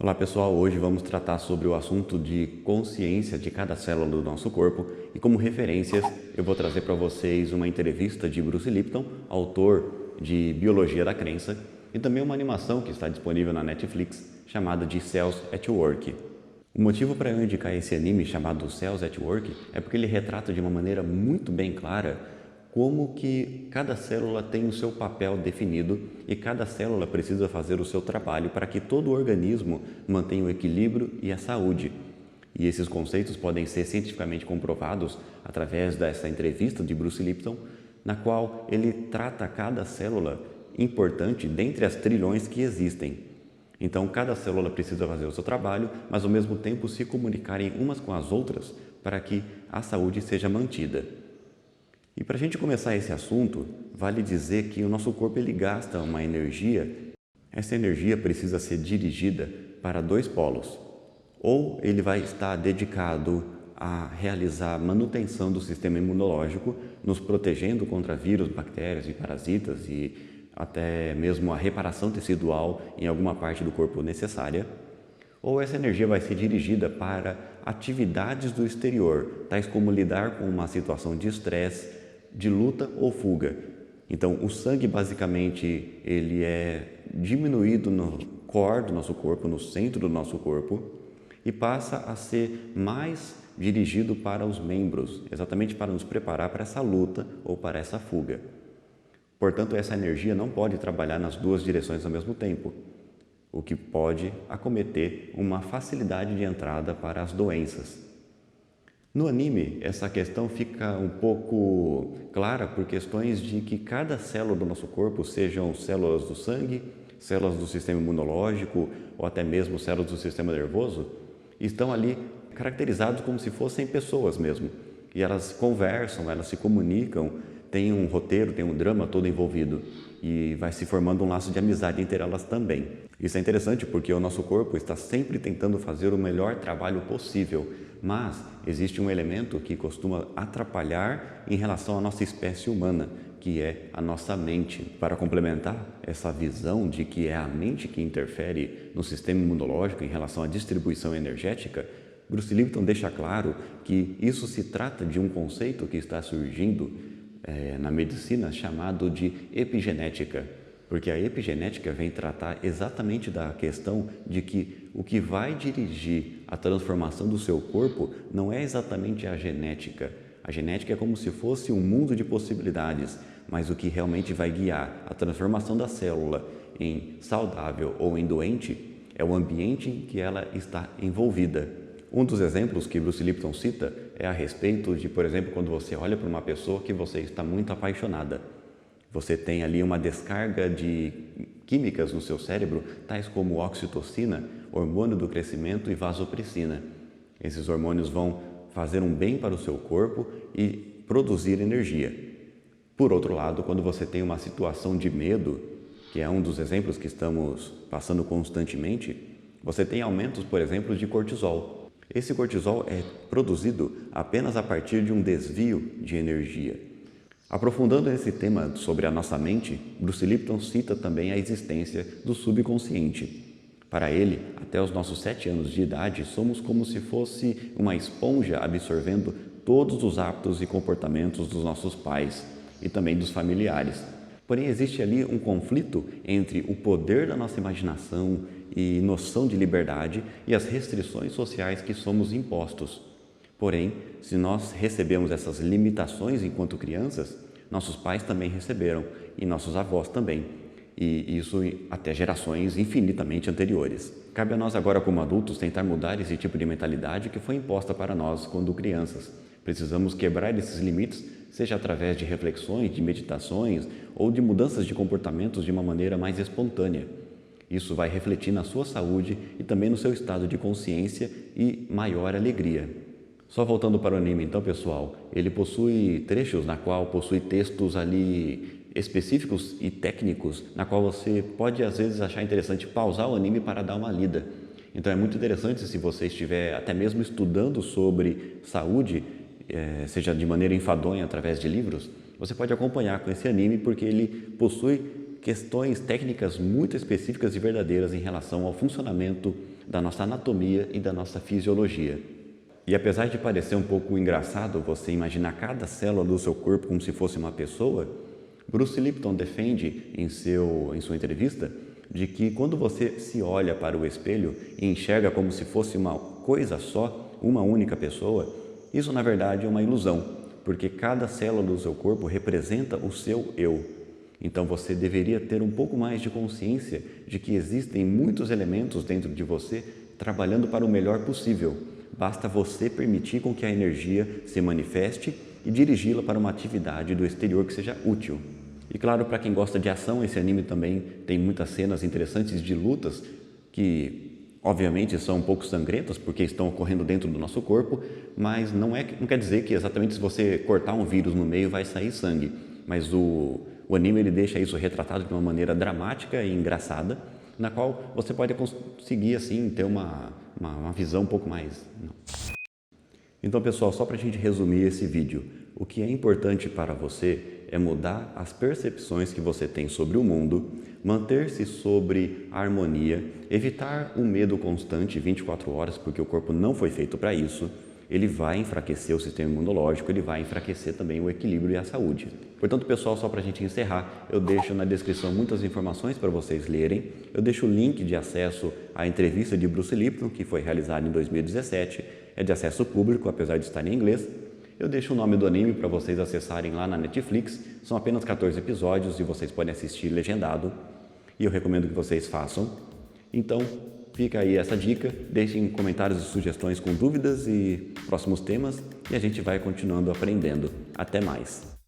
Olá pessoal, hoje vamos tratar sobre o assunto de consciência de cada célula do nosso corpo e como referências eu vou trazer para vocês uma entrevista de Bruce Lipton, autor de Biologia da Crença, e também uma animação que está disponível na Netflix chamada de Cells at Work. O motivo para eu indicar esse anime chamado Cells at Work é porque ele retrata de uma maneira muito bem clara como que cada célula tem o seu papel definido e cada célula precisa fazer o seu trabalho para que todo o organismo mantenha o equilíbrio e a saúde. E esses conceitos podem ser cientificamente comprovados através dessa entrevista de Bruce Lipton, na qual ele trata cada célula importante dentre as trilhões que existem. Então, cada célula precisa fazer o seu trabalho, mas ao mesmo tempo se comunicarem umas com as outras para que a saúde seja mantida. E para a gente começar esse assunto, vale dizer que o nosso corpo ele gasta uma energia. Essa energia precisa ser dirigida para dois polos. Ou ele vai estar dedicado a realizar manutenção do sistema imunológico, nos protegendo contra vírus, bactérias e parasitas e até mesmo a reparação tecidual em alguma parte do corpo necessária. Ou essa energia vai ser dirigida para atividades do exterior, tais como lidar com uma situação de estresse, de luta ou fuga. Então, o sangue basicamente ele é diminuído no core do nosso corpo, no centro do nosso corpo, e passa a ser mais dirigido para os membros, exatamente para nos preparar para essa luta ou para essa fuga. Portanto, essa energia não pode trabalhar nas duas direções ao mesmo tempo, o que pode acometer uma facilidade de entrada para as doenças. No anime, essa questão fica um pouco clara por questões de que cada célula do nosso corpo, sejam células do sangue, células do sistema imunológico ou até mesmo células do sistema nervoso, estão ali caracterizados como se fossem pessoas mesmo. E elas conversam, elas se comunicam, tem um roteiro, tem um drama todo envolvido e vai se formando um laço de amizade entre elas também. Isso é interessante porque o nosso corpo está sempre tentando fazer o melhor trabalho possível, mas existe um elemento que costuma atrapalhar em relação à nossa espécie humana, que é a nossa mente. Para complementar essa visão de que é a mente que interfere no sistema imunológico em relação à distribuição energética, Bruce Lipton deixa claro que isso se trata de um conceito que está surgindo na medicina chamado de epigenética, porque a epigenética vem tratar exatamente da questão de que o que vai dirigir a transformação do seu corpo não é exatamente a genética. A genética é como se fosse um mundo de possibilidades, mas o que realmente vai guiar a transformação da célula em saudável ou em doente é o ambiente em que ela está envolvida. Um dos exemplos que Bruce Lipton cita é a respeito de, por exemplo, quando você olha para uma pessoa que você está muito apaixonada. Você tem ali uma descarga de químicas no seu cérebro, tais como oxitocina, hormônio do crescimento e vasopressina. Esses hormônios vão fazer um bem para o seu corpo e produzir energia. Por outro lado, quando você tem uma situação de medo, que é um dos exemplos que estamos passando constantemente, você tem aumentos, por exemplo, de cortisol. Esse cortisol é produzido apenas a partir de um desvio de energia. Aprofundando esse tema sobre a nossa mente, Bruce Lipton cita também a existência do subconsciente. Para ele, até os nossos 7 anos de idade, somos como se fosse uma esponja absorvendo todos os hábitos e comportamentos dos nossos pais e também dos familiares. Porém, existe ali um conflito entre o poder da nossa imaginação e noção de liberdade e as restrições sociais que somos impostos. Porém, se nós recebemos essas limitações enquanto crianças, nossos pais também receberam e nossos avós também, e isso até gerações infinitamente anteriores. Cabe a nós agora como adultos tentar mudar esse tipo de mentalidade que foi imposta para nós quando crianças. Precisamos quebrar esses limites, seja através de reflexões, de meditações ou de mudanças de comportamentos de uma maneira mais espontânea. Isso vai refletir na sua saúde e também no seu estado de consciência e maior alegria. Só voltando para o anime então, pessoal, ele possui trechos na qual possui textos ali específicos e técnicos, na qual você pode às vezes achar interessante pausar o anime para dar uma lida. Então é muito interessante se você estiver até mesmo estudando sobre saúde, seja de maneira enfadonha através de livros, você pode acompanhar com esse anime porque ele possui questões técnicas muito específicas e verdadeiras em relação ao funcionamento da nossa anatomia e da nossa fisiologia. E apesar de parecer um pouco engraçado você imaginar cada célula do seu corpo como se fosse uma pessoa, Bruce Lipton defende em sua entrevista de que quando você se olha para o espelho e enxerga como se fosse uma coisa só, uma única pessoa, isso na verdade é uma ilusão, porque cada célula do seu corpo representa o seu eu. Então você deveria ter um pouco mais de consciência de que existem muitos elementos dentro de você trabalhando para o melhor possível. Basta você permitir com que a energia se manifeste e dirigi-la para uma atividade do exterior que seja útil. E claro, para quem gosta de ação, esse anime também tem muitas cenas interessantes de lutas que obviamente são um pouco sangrentas porque estão ocorrendo dentro do nosso corpo, mas não quer dizer que exatamente se você cortar um vírus no meio vai sair sangue. Mas o anime ele deixa isso retratado de uma maneira dramática e engraçada, na qual você pode conseguir assim ter uma visão um pouco mais... Então pessoal, só para a gente resumir esse vídeo, o que é importante para você é mudar as percepções que você tem sobre o mundo, manter-se sobre a harmonia, evitar o medo constante 24 horas, porque o corpo não foi feito para isso. Ele vai enfraquecer o sistema imunológico, ele vai enfraquecer também o equilíbrio e a saúde. Portanto, pessoal, só para a gente encerrar, eu deixo na descrição muitas informações para vocês lerem. Eu deixo o link de acesso à entrevista de Bruce Lipton, que foi realizada em 2017. É de acesso público, apesar de estar em inglês. Eu deixo o nome do anime para vocês acessarem lá na Netflix. São apenas 14 episódios e vocês podem assistir legendado. E eu recomendo que vocês façam. Então, fica aí essa dica. Deixem comentários e sugestões com dúvidas e próximos temas. E a gente vai continuando aprendendo. Até mais!